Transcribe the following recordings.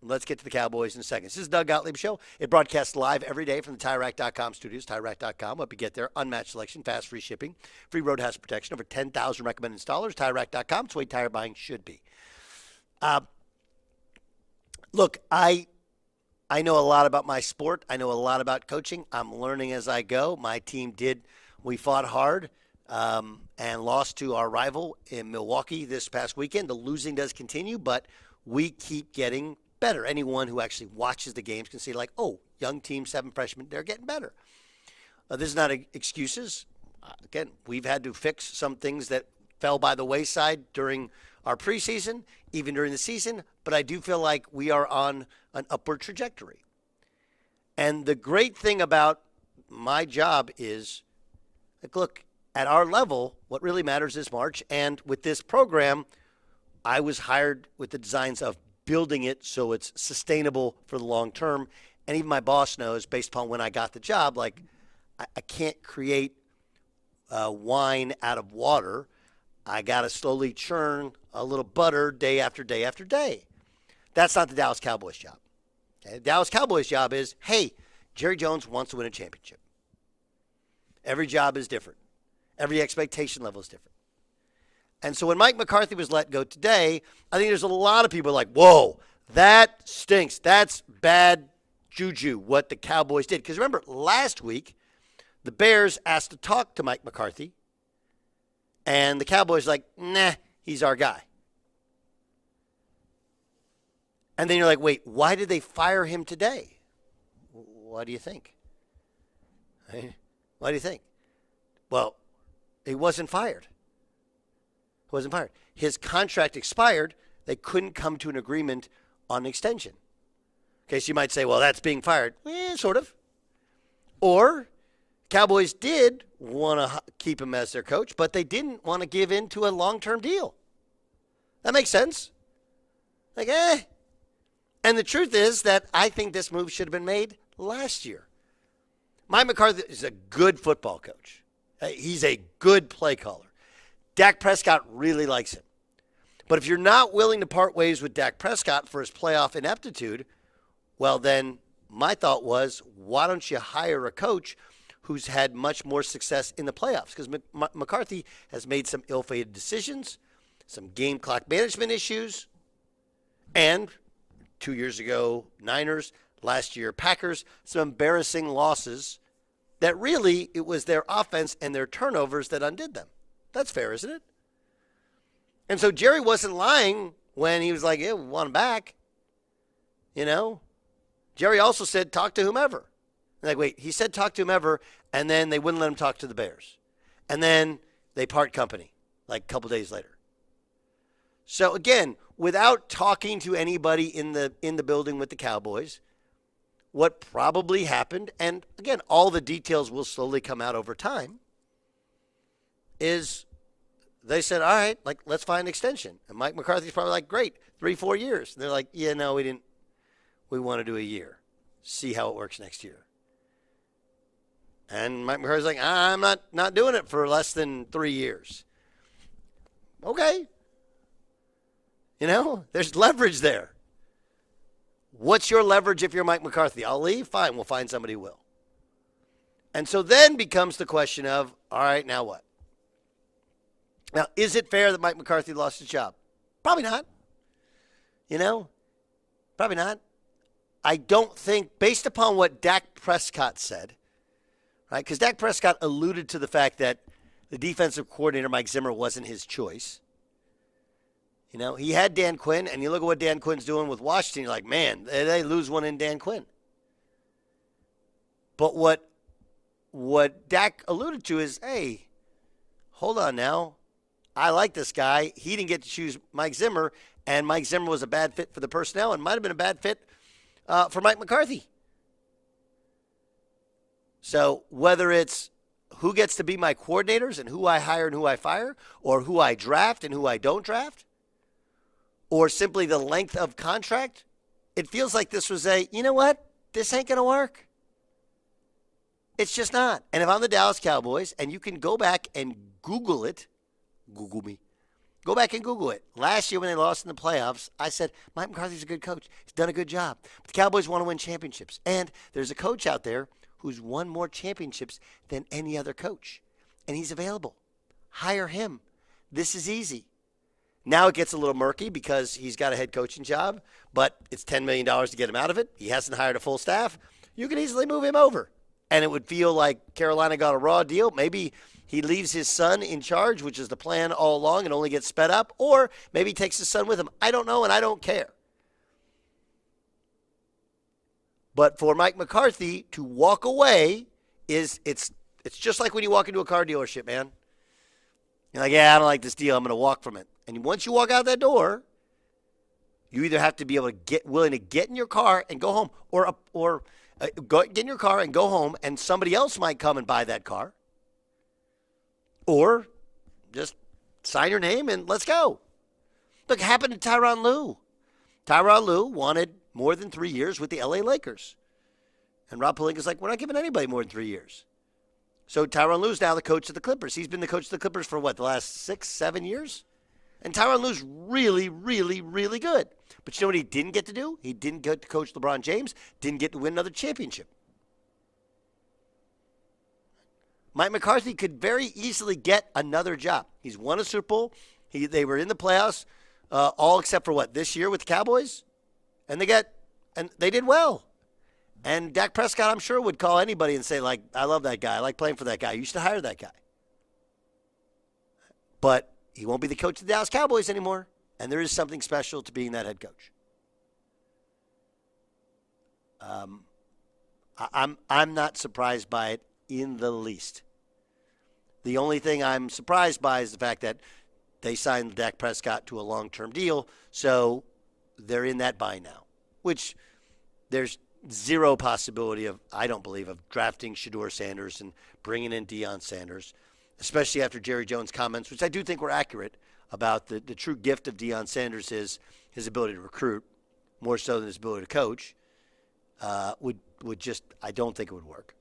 Let's get to the Cowboys in a second. This is Doug Gottlieb Show. It broadcasts live every day from the TireRack.com studios, TireRack.com. What you get there, unmatched selection, fast free shipping, free road hazard protection, over 10,000 recommended installers, TireRack.com. It's the way tire buying should be. Look, I know a lot about my sport. I know a lot about coaching. I'm learning as I go. My team we fought hard and lost to our rival in Milwaukee this past weekend. The losing does continue, but we keep getting better. Anyone who actually watches the games can see, like, oh, young team, 7 freshmen, they're getting better. This is not excuses. Again, we've had to fix some things that fell by the wayside during our preseason, even during the season, but I do feel like we are on an upward trajectory. And the great thing about my job is, like, look, at our level, what really matters is March, and with this program, I was hired with the designs of building it so it's sustainable for the long term. And even my boss knows, based upon when I got the job, like, I can't create wine out of water. I got to slowly churn a little butter day after day after day. That's not the Dallas Cowboys job. Okay? The Dallas Cowboys job is, hey, Jerry Jones wants to win a championship. Every job is different. Every expectation level is different. And so when Mike McCarthy was let go today, I think there's a lot of people like, whoa, that stinks. That's bad juju, what the Cowboys did. Because remember, last week, the Bears asked to talk to Mike McCarthy, and the Cowboys like, nah, he's our guy. And then you're like, wait, why did they fire him today? What do you think? What do you think? Well, he wasn't fired. Wasn't fired. His contract expired. They couldn't come to an agreement on an extension. Okay, so you might say, well, that's being fired. Sort of. Or Cowboys did want to keep him as their coach, but they didn't want to give in to a long-term deal. That makes sense. Like, And the truth is that I think this move should have been made last year. Mike McCarthy is a good football coach. He's a good play caller. Dak Prescott really likes him. But if you're not willing to part ways with Dak Prescott for his playoff ineptitude, well, then my thought was, why don't you hire a coach who's had much more success in the playoffs? Because McCarthy has made some ill-fated decisions, some game clock management issues, and 2 years ago, Niners, last year, Packers, some embarrassing losses that really it was their offense and their turnovers that undid them. That's fair, isn't it? And so Jerry wasn't lying when he was like, yeah, we want him back. You know? Jerry also said, talk to whomever. Like, wait, he said talk to whomever, and then they wouldn't let him talk to the Bears. And then they part company, like a couple days later. So, again, without talking to anybody in the building with the Cowboys, what probably happened, and, again, all the details will slowly come out over time, is they said, all right, like, let's find an extension. And Mike McCarthy's probably like, great, 3-4 years. And they're like, yeah, no, we didn't. We want to do a year. See how it works next year. And Mike McCarthy's like, I'm not doing it for less than 3 years. Okay. You know, there's leverage there. What's your leverage if you're Mike McCarthy? I'll leave? Fine, we'll find somebody who will. And so then becomes the question of, all right, now what? Now, is it fair that Mike McCarthy lost his job? Probably not. You know, probably not. I don't think, based upon what Dak Prescott said, right, because Dak Prescott alluded to the fact that the defensive coordinator, Mike Zimmer, wasn't his choice. You know, he had Dan Quinn, and you look at what Dan Quinn's doing with Washington, you're like, man, they lose one in Dan Quinn. But what Dak alluded to is, hey, hold on now. I like this guy. He didn't get to choose Mike Zimmer, and Mike Zimmer was a bad fit for the personnel and might have been a bad fit for Mike McCarthy. So whether it's who gets to be my coordinators and who I hire and who I fire, or who I draft and who I don't draft, or simply the length of contract, it feels like this was you know what? This ain't going to work. It's just not. And if I'm the Dallas Cowboys, and you can go back and Google it, Google me. Go back and Google it. Last year when they lost in the playoffs, I said, Mike McCarthy's a good coach. He's done a good job. But the Cowboys want to win championships. And there's a coach out there who's won more championships than any other coach. And he's available. Hire him. This is easy. Now it gets a little murky because he's got a head coaching job, but it's $10 million to get him out of it. He hasn't hired a full staff. You can easily move him over. And it would feel like Carolina got a raw deal. Maybe he leaves his son in charge, which is the plan all along, and only gets sped up. Or maybe he takes his son with him. I don't know, and I don't care. But for Mike McCarthy to walk away it's just like when you walk into a car dealership, man. You're like, yeah, I don't like this deal. I'm going to walk from it. And once you walk out that door, you either have to be able to get willing to get in your car and go home, or get in your car and go home, and somebody else might come and buy that car. Or just sign your name and let's go. Look, it happened to Tyronn Lue. Tyronn Lue wanted more than 3 years with the LA Lakers. And Rob Pelinka's like, we're not giving anybody more than 3 years. So Tyronn Lue's now the coach of the Clippers. He's been the coach of the Clippers for the last 6-7 years? And Tyronn Lue's really, really, really good. But you know what he didn't get to do? He didn't get to coach LeBron James, didn't get to win another championship. Mike McCarthy could very easily get another job. He's won a Super Bowl. They were in the playoffs, all except for this year with the Cowboys? And they did well. And Dak Prescott, I'm sure, would call anybody and say, I love that guy. I like playing for that guy. You should hire that guy. But he won't be the coach of the Dallas Cowboys anymore. And there is something special to being that head coach. I'm not surprised by it in the least. The only thing I'm surprised by is the fact that they signed Dak Prescott to a long-term deal, so they're in that bind now, which there's zero possibility of, I don't believe, of drafting Shedeur Sanders and bringing in Deion Sanders, especially after Jerry Jones' comments, which I do think were accurate about the true gift of Deion Sanders is his ability to recruit, more so than his ability to coach, would just, I don't think it would work.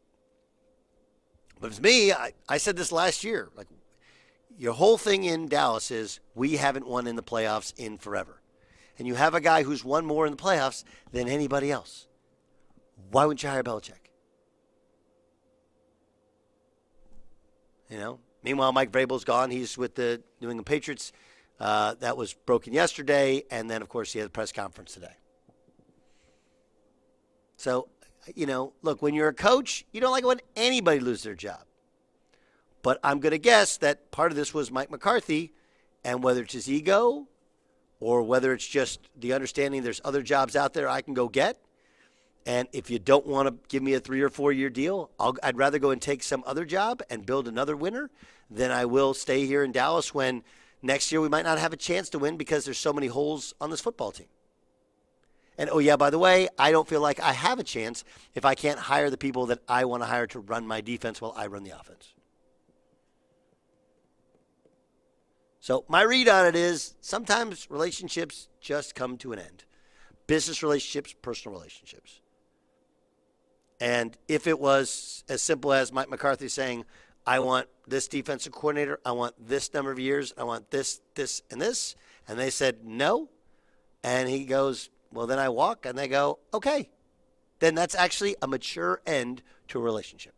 But it's me, I said this last year, your whole thing in Dallas is we haven't won in the playoffs in forever. And you have a guy who's won more in the playoffs than anybody else. Why wouldn't you hire Belichick? Meanwhile, Mike Vrabel's gone. He's with the New England Patriots. That was broken yesterday. And then, of course, he had a press conference today. So, look, when you're a coach, you don't like when anybody loses their job. But I'm going to guess that part of this was Mike McCarthy, and whether it's his ego or whether it's just the understanding there's other jobs out there I can go get. And if you don't want to give me a 3 or 4 year deal, I'd rather go and take some other job and build another winner than I will stay here in Dallas when next year we might not have a chance to win because there's so many holes on this football team. And, oh, yeah, by the way, I don't feel like I have a chance if I can't hire the people that I want to hire to run my defense while I run the offense. So my read on it is sometimes relationships just come to an end. Business relationships, personal relationships. And if it was as simple as Mike McCarthy saying, I want this defensive coordinator, I want this number of years, I want this, and this, and they said no, and he goes, well, then I walk, and they go, okay. Then that's actually a mature end to a relationship.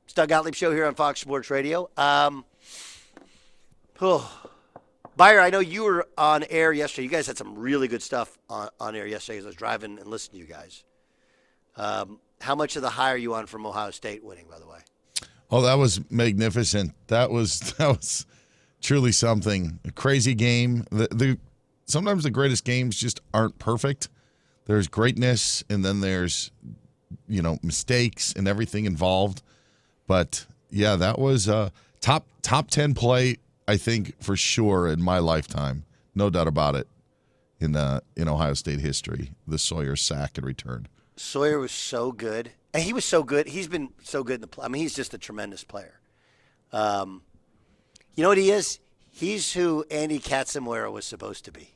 It's Doug Gottlieb Show here on Fox Sports Radio. Buyer, I know you were on air yesterday. You guys had some really good stuff on air yesterday as I was driving and listening to you guys. How much of the high are you on from Ohio State winning, by the way? Oh, that was magnificent. That was truly something. A crazy game. Sometimes the greatest games just aren't perfect. There's greatness, and then there's, mistakes and everything involved. But, yeah, that was a top 10 play, I think, for sure in my lifetime. No doubt about it in Ohio State history, the Sawyer sack and return. Sawyer was so good. And he was so good. He's been so good in the play. I mean, he's just a tremendous player. You know what he is? He's who Andy Katzenmoyer was supposed to be.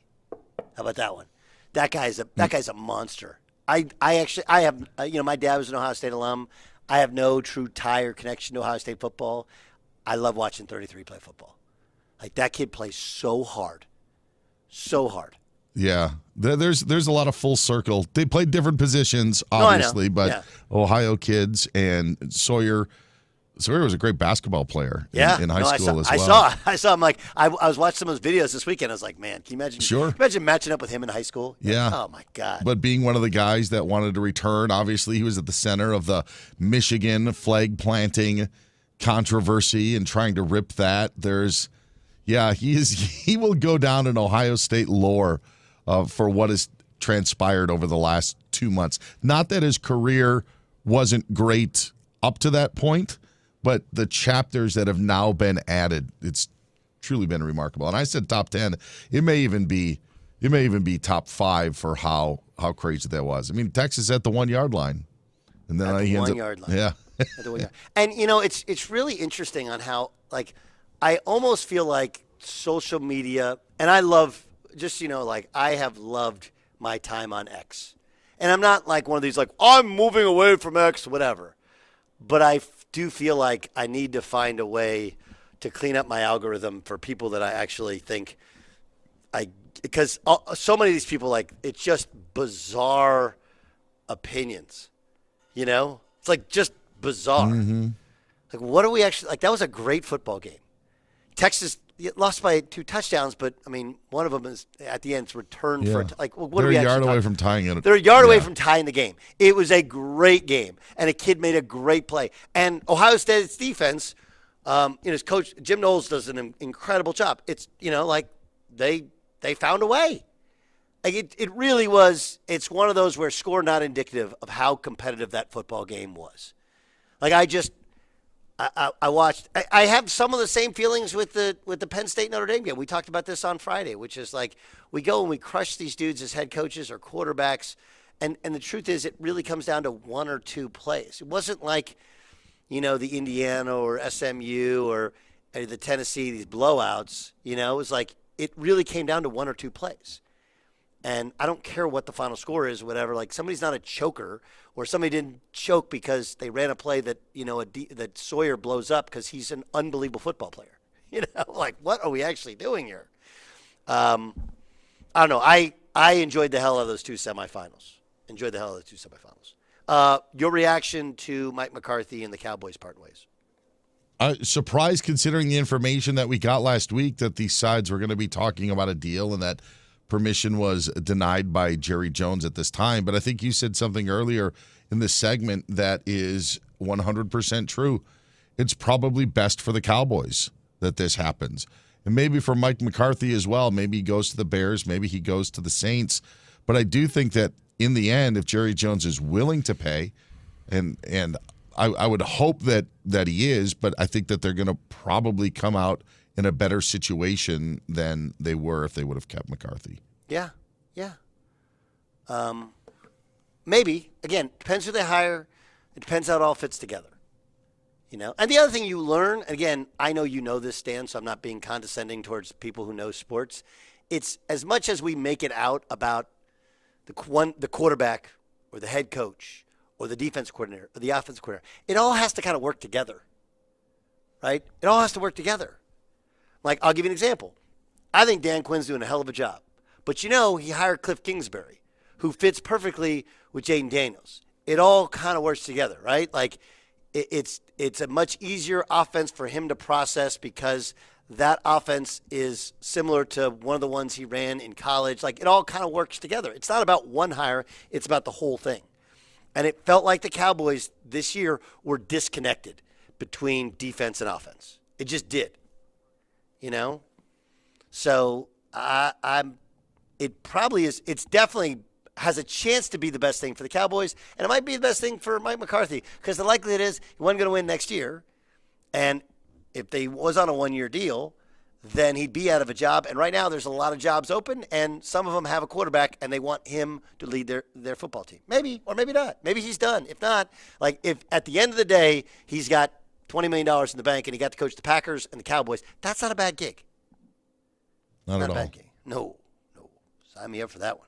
How about that one? That guy's a monster. I have my dad was an Ohio State alum. I have no true tie or connection to Ohio State football. I love watching 33 play football. Like, that kid plays so hard. So hard. Yeah, there's a lot of full circle. They played different positions, No, I know. obviously, but Yeah. Ohio kids and Sawyer was a great basketball player in high school as well. I saw him. Like, I was watching some of those videos this weekend. I was like, man, can you imagine? Sure. Can you imagine matching up with him in high school? Yeah. Oh, my God. But being one of the guys that wanted to return, obviously he was at the center of the Michigan flag planting controversy and trying to rip that. He will go down in Ohio State lore for what has transpired over the last 2 months. Not that his career wasn't great up to that point, but the chapters that have now been added, it's truly been remarkable. And I said top 10. It may even be top 5 for how crazy that was. I mean, Texas at the 1 yard line, and then At the he ends 1 up, yard line. yeah. At the 1 yard. And it's really interesting on how, like, I almost feel like social media, and I love I have loved my time on X. And I'm not like one of these, like, I'm moving away from X, whatever. But I do feel like I need to find a way to clean up my algorithm for people that I actually think because so many of these people, like, it's just bizarre opinions, It's like just bizarre. Mm-hmm. Like, what are we actually, like, that was a great football game. Texas lost by 2 touchdowns, but, I mean, one of them is at the end, it's returned for what They're are we a actually yard away talking? from tying it. They're a yard away from tying the game. It was a great game, and a kid made a great play. And Ohio State's defense, his coach Jim Knowles does an incredible job. It's like they found a way. Like, it really was. It's one of those where score not indicative of how competitive that football game was. Like, I watched. I have some of the same feelings with the Penn State Notre Dame game. We talked about this on Friday, which is like we go and we crush these dudes as head coaches or quarterbacks, and the truth is it really comes down to 1 or 2 plays. It wasn't like the Indiana or SMU or the Tennessee, these blowouts. It was like it really came down to 1 or 2 plays. And I don't care what the final score is, whatever. Like, somebody's not a choker, or somebody didn't choke because they ran a play that that Sawyer blows up because he's an unbelievable football player. Like, what are we actually doing here? I don't know. I enjoyed the hell out of those 2 semifinals. Your reaction to Mike McCarthy and the Cowboys parting ways? Surprised considering the information that we got last week that these sides were going to be talking about a deal and that permission was denied by Jerry Jones at this time. But I think you said something earlier in this segment that is 100% true. It's probably best for the Cowboys that this happens. And maybe for Mike McCarthy as well. Maybe he goes to the Bears. Maybe he goes to the Saints. But I do think that in the end, if Jerry Jones is willing to pay, and I would hope that he is, but I think that they're going to probably come out in a better situation than they were if they would have kept McCarthy. Yeah. Maybe. Again, depends who they hire. It depends how it all fits together. And the other thing you learn, again, I know you know this, Stan, so I'm not being condescending towards people who know sports. It's as much as we make it out about the quarterback or the head coach or the defense coordinator or the offense coordinator, it all has to kind of work together, right? It all has to work together. Like, I'll give you an example. I think Dan Quinn's doing a hell of a job. But he hired Cliff Kingsbury, who fits perfectly with Jaden Daniels. It all kind of works together, right? Like, it's a much easier offense for him to process because that offense is similar to one of the ones he ran in college. Like, it all kind of works together. It's not about one hire. It's about the whole thing. And it felt like the Cowboys this year were disconnected between defense and offense. It just did. So it probably is. It's definitely has a chance to be the best thing for the Cowboys, and it might be the best thing for Mike McCarthy because the likelihood is he wasn't going to win next year, and if they was on a 1-year deal, then he'd be out of a job. And right now, there's a lot of jobs open, and some of them have a quarterback, and they want him to lead their football team. Maybe or maybe not. Maybe he's done. If not, like if at the end of the day he's got $20 million in the bank and he got to coach the Packers and the Cowboys, that's not a bad gig. Not at a all. bad gig. No. Sign me up for that one.